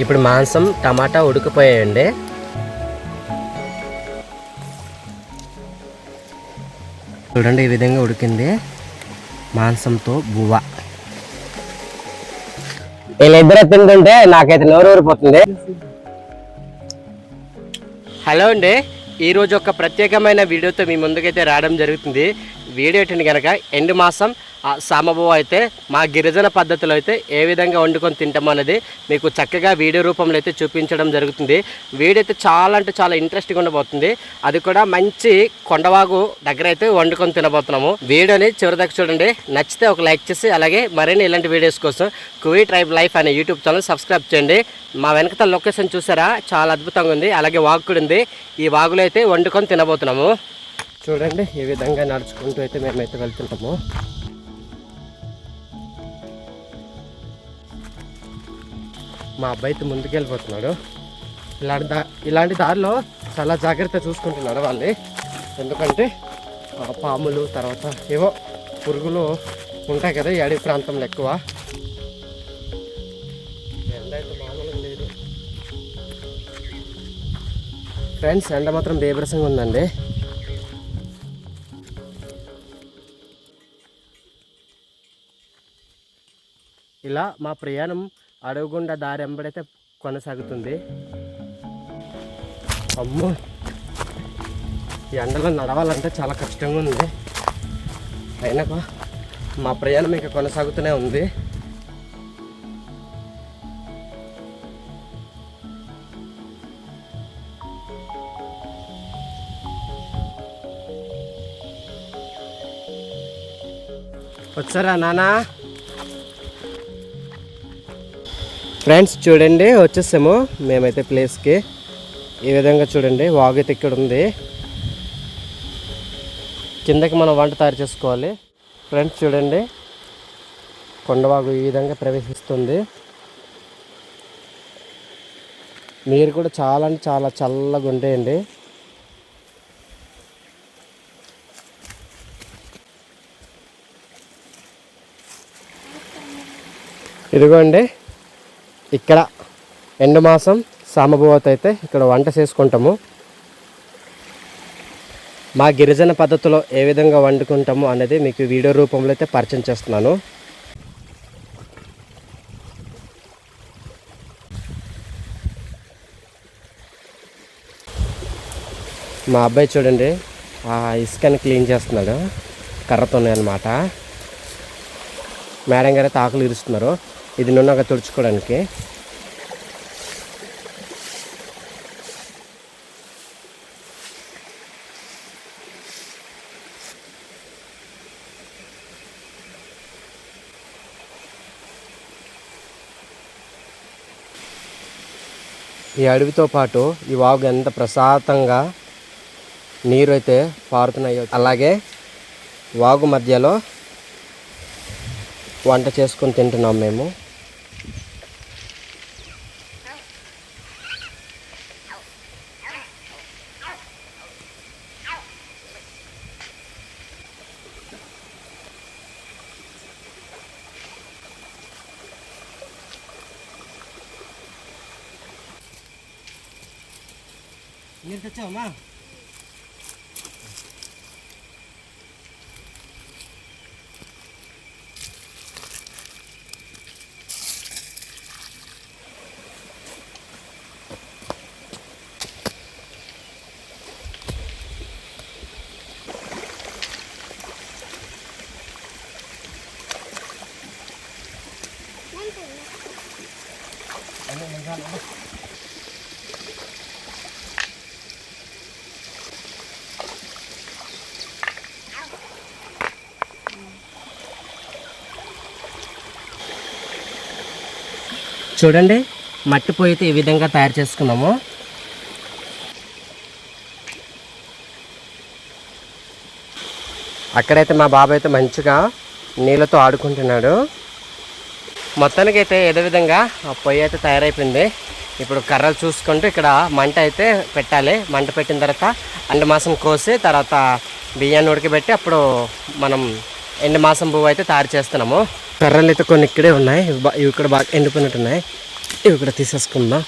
ఇప్పుడు మాంసం టమాటా ఉడికిపోయాయండి. చూడండి ఈ విధంగా ఉడికింది మాంసంతో బువ్వ. వీళ్ళిద్దరు తింటుంటే నాకైతే నోరు ఊరిపోతుంది. హలో అండి, ఈరోజు ఒక ప్రత్యేకమైన వీడియోతో మీ ముందుకైతే రావడం జరుగుతుంది. వీడియో ఏంటంటే కనుక ఎండు మాసం సామబువ్వ అయితే మా గిరిజన పద్ధతిలో అయితే ఏ విధంగా వండుకొని తింటామో అనేది మీకు చక్కగా వీడియో రూపంలో అయితే చూపించడం జరుగుతుంది. వీడియో అయితే చాలా అంటే చాలా ఇంట్రెస్టింగ్ ఉండబోతుంది. అది కూడా మంచి కొండవాగు దగ్గర అయితే వండుకొని తినబోతున్నాము. వీడియోని చివరిదాకా చూడండి. నచ్చితే ఒక లైక్ చేసి అలాగే మరిన్ని ఇలాంటి వీడియోస్ కోసం కువీ ట్రైబ్ లైఫ్ అనే యూట్యూబ్ ఛానల్ సబ్స్క్రైబ్ చేయండి. మా వెనకత లొకేషన్ చూసారా, చాలా అద్భుతంగా ఉంది. అలాగే వాగు కూడా ఉంది. ఈ వాగులో అయితే వండుకొని తినబోతున్నాము. చూడండి ఈ విధంగా నడుచుకుంటూ అయితే మేమైతే వెళ్తుంటాము. మా అబ్బాయి అయితే ముందుకెళ్ళిపోతున్నాడు. ఇలాంటి దారిలో చాలా జాగ్రత్త చూసుకుంటున్నాడు వాళ్ళని. ఎందుకంటే పాములు తర్వాత ఏవో పురుగులు ఉంటాయి కదా ఈ అడవి ప్రాంతంలో ఎక్కువ. ఎండ అయితే మామూలుగా లేదు ఫ్రెండ్స్, ఎండ మాత్రం బీభత్సంగా ఉందండి. ఇలా మా ప్రయాణం అడవిగుండా దారి ఎంబడైతే కొనసాగుతుంది. అమ్మో, ఈ ఎండలో నడవాలంటే చాలా కష్టంగా ఉంది. అయినా మా ప్రయాణం ఇంకా కొనసాగుతూనే ఉంది. వచ్చారా నానా? ఫ్రెండ్స్ చూడండి వచ్చేసాము మేమైతే ప్లేస్కి. ఈ విధంగా చూడండి వాగు అయితే ఇక్కడ ఉంది. కిందకి మనం వంట తయారు చేసుకోవాలి. ఫ్రెండ్స్ చూడండి కొండవాగు ఈ విధంగా ప్రవేశిస్తుంది. నీరు కూడా చాలా అంటే చాలా చల్లగా ఉంటాయండి. ఇదిగోండి ఇక్కడ ఎండు మాసం సామబువ్వతో అయితే ఇక్కడ వంట చేసుకుంటాము. మా గిరిజన పద్ధతిలో ఏ విధంగా వండుకుంటాము అనేది మీకు వీడియో రూపంలో అయితే పరిచయం చేస్తున్నాను. మా అబ్బాయి చూడండి ఆ ఇసుకని క్లీన్ చేస్తున్నాడు కర్రతోనే అన్నమాట. మేడం గారు అయితే ఆకులు ఇరుస్తున్నారు ఇది నున్నగా తుడుచుకోవడానికి. ఈ అడవితో పాటు ఈ వాగు ఎంత ప్రశాంతంగా నీరు అయితే పారుతున్నాయో, అలాగే వాగు మధ్యలో వంట చేసుకొని తింటున్నాం మేము. నీరు తెచ్చావమ్మా? చూడండి మట్టి పొయ్యి అయితే ఈ విధంగా తయారు చేసుకున్నాము. అక్కడైతే మా బాబాయ్ అయితే మంచిగా నీళ్ళతో ఆడుకుంటున్నాడు. మొత్తానికైతే ఏదో విధంగా ఆ పొయ్యి అయితే తయారైపోయింది. ఇప్పుడు కర్రలు చూసుకుంటూ ఇక్కడ మంట అయితే పెట్టాలి. మంట పెట్టిన తర్వాత ఎండు మాసం కోసి తర్వాత బియ్యాన్ని ఉడకబెట్టి అప్పుడు మనం ఎండు మాసం పువ్వు అయితే తయారు చేస్తున్నాము. కర్రలు అయితే కొన్ని ఇక్కడే ఉన్నాయి, ఇవి ఇక్కడ బాగా ఎండిపోయినట్టున్నాయి. ఇవి కూడా తీసేసుకుందాం.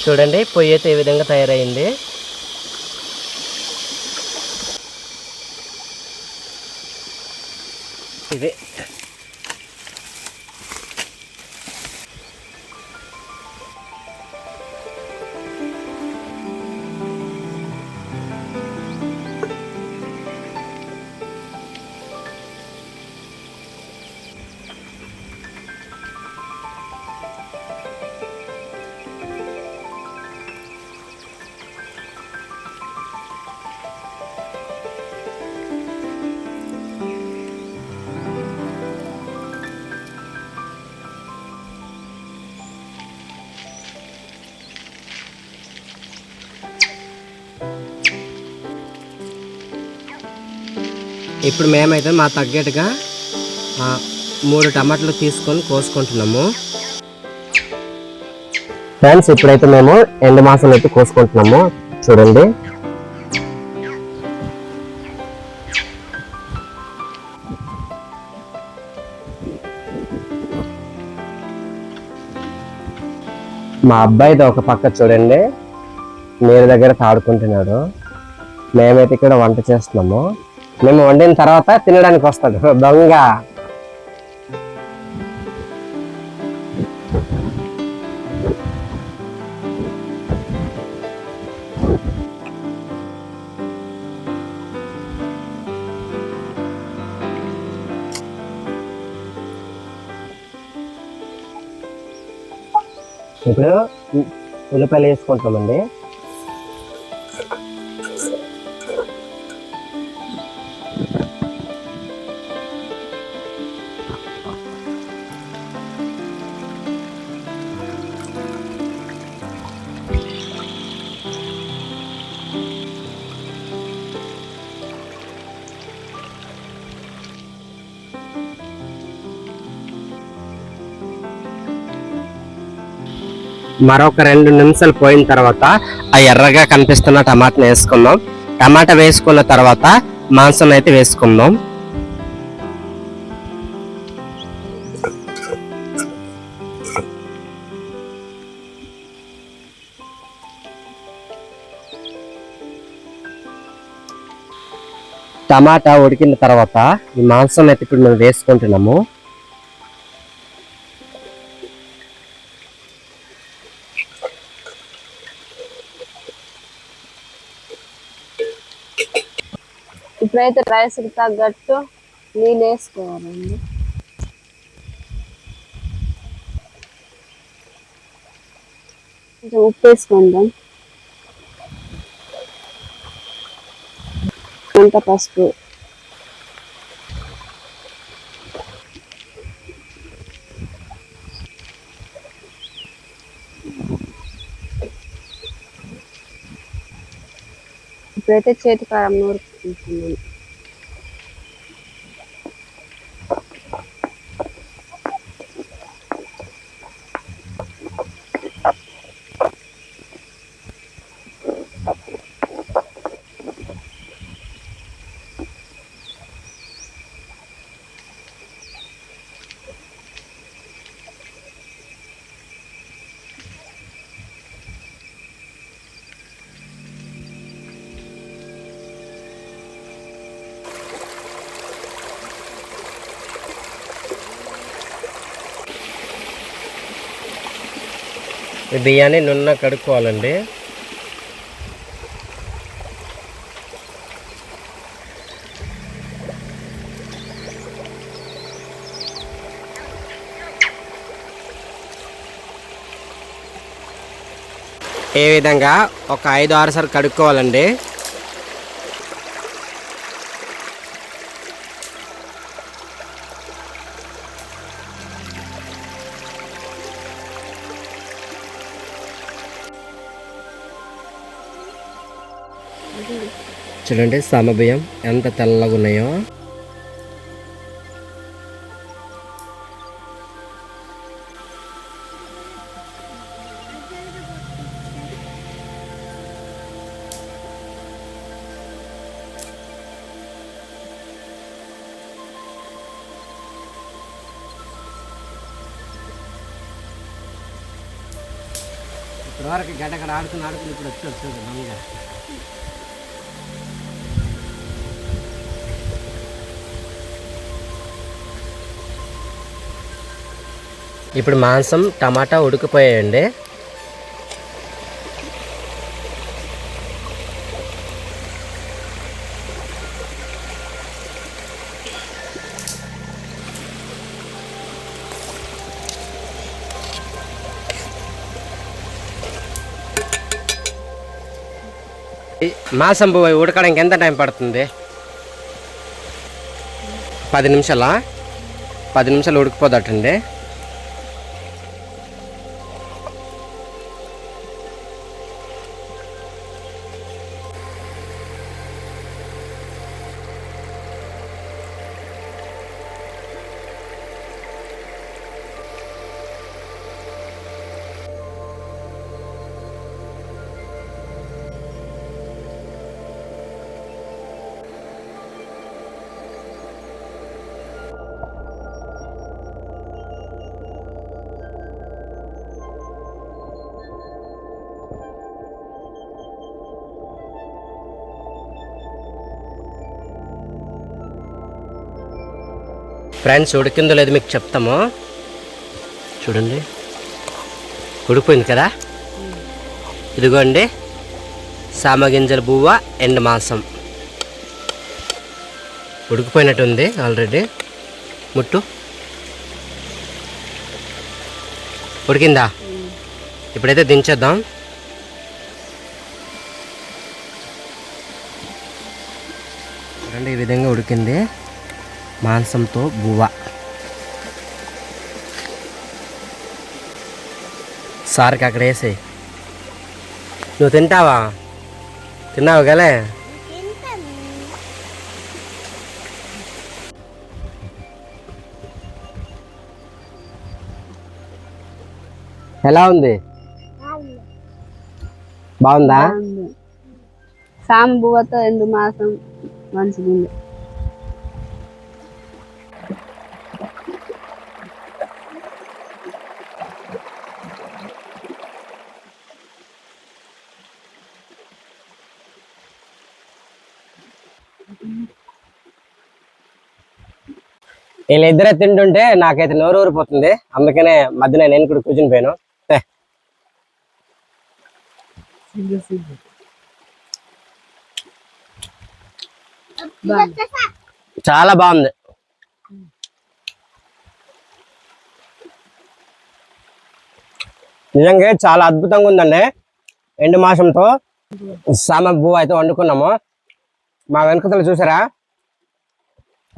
చూడండి పొయ్యి అయితే ఈ విధంగా తయారైంది. ఇది ఇప్పుడు మేమైతే మా తగ్గట్టుగా 3 టమాటాలు తీసుకొని కోసుకుంటున్నాము. ఫ్రెండ్స్ ఇప్పుడైతే మేము ఎండు మాసం అయితే కోసుకుంటున్నాము. చూడండి మా అబ్బాయిది ఒక పక్క చూడండి నీరు దగ్గర తాడుకుంటున్నాడు. మేమైతే ఇక్కడ వంట చేస్తున్నాము. మేము వండిన తర్వాత తినడానికి వస్తాడు దొంగ. ఇప్పుడు ఉల్లిపాయలు వేసుకుంటామండి. మరొక 2 నిమిషాలు పోయిన తర్వాత ఆ ఎర్రగా కనిపిస్తున్న టమాటాని వేసుకుందాం. టమాటా వేసుకున్న తర్వాత మాంసం అయితే వేసుకుందాం. టమాటా ఉడికిన తర్వాత ఈ మాంసం అయితే ఇప్పుడు మేము వేసుకుంటున్నాము. ఇప్పుడైతే రైస్కి తగ్గట్టు నీళ్ళు వేసుకోవాలండి. కొంచెం ఉప్పు వేసుకుందాం. అంత పసుపు, ఇప్పుడైతే చేతి కారం నూరుకుంటున్నాను. ఈ బియ్యాన్ని నున్న కడుక్కోవాలండి. ఈ విధంగా ఒక 5-6 సార్లు కడుక్కోవాలండి. చూడండి సమబియ్యం ఎంత తెల్లగా ఉన్నాయో. ఇప్పటివరకు గడ్డగడ ఆడుకుని ఇప్పుడు వచ్చి దొంగ. ఇప్పుడు మాంసం టమాటా ఉడికిపోయాయండి. మాంసం ఉడకడానికి ఎంత టైం పడుతుంది? 10 నిమిషాలా? 10 నిమిషాలు ఉడికిపోదటండి. ఫ్రెండ్స్ ఉడికిందో లేదు మీకు చెప్తాము. చూడండి ఉడికిపోయింది కదా. ఇదిగోండి సామగింజల బువ్వ ఎండు మాంసం ఉడికిపోయినట్టుంది ఆల్రెడీ. ముట్టు ఉడికిందా? ఇప్పుడైతే దించేద్దాం. చూడండి ఈ విధంగా ఉడికింది మాంసంతో బువ్వ. సార్కి అక్కడ వేసి నువ్వు తింటావా? తిన్నావు గలే. ఎలా ఉంది? బాగుందా? సాంబువతో ఎండు మాసం మంచిది. వీళ్ళిద్దరే తింటుంటే నాకైతే నోరు ఊరిపోతుంది. అందుకనే మధ్యన నేను కూడా కూర్చుని పోయాను. చాలా బాగుంది. నిజంగా చాలా అద్భుతంగా ఉందండి. ఎండు మాసంతో సామబువ్వ అయితే వండుకున్నాము. మా వెనకతలు చూసారా?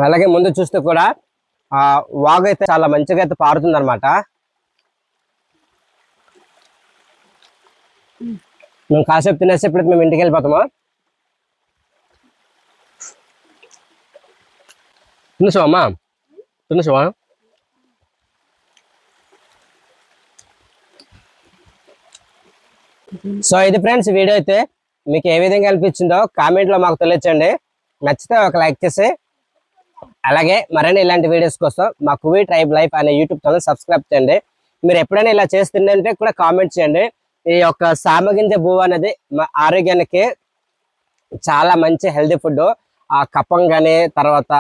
అలాగే ముందు చూస్తే కూడా ఆ వాగు అయితే చాలా మంచిగా అయితే పారుతుంది అనమాట. మేము కాసేపు తినేసి ఇప్పుడైతే మేము ఇంటికి వెళ్ళిపోతాము. తినేసావమ్మా? తినేసావా? సో ఇది ఫ్రెండ్స్ వీడియో అయితే మీకు ఏ విధంగా అనిపించిందో కామెంట్లో మాకు తెలియచండి. నచ్చితే ఒక లైక్ చేసి అలాగే మరిన్ని ఇలాంటి వీడియోస్ కోసం మా కువీ ట్రైబ్ లైఫ్ అనే యూట్యూబ్ ఛానల్ సబ్స్క్రైబ్ చేయండి. మీరు ఎప్పుడైనా ఇలా చేస్తుందంటే కూడా కామెంట్ చేయండి. ఈ యొక్క సామగింజ బువ్వ అనేది మా ఆరోగ్యానికి చాలా మంచి హెల్తీ ఫుడ్. ఆ కఫం కానీ తర్వాత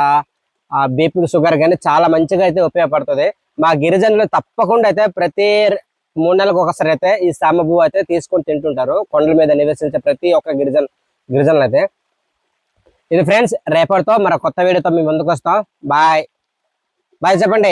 ఆ బీపీ షుగర్ కానీ చాలా మంచిగా అయితే ఉపయోగపడుతుంది. మా గిరిజనులు తప్పకుండా అయితే ప్రతి 3 నెలలకు ఒకసారి అయితే ఈ సామబువ్వ అయితే తీసుకొని తింటుంటారు. కొండల మీద నివసించే ప్రతి ఒక్క గిరిజనులు అయితే. ఇది ఫ్రెండ్స్ రేపటితో మరో కొత్త వీడియోతో మీ ముందుకు వస్తాం. బాయ్ బాయ్ చెప్పండి.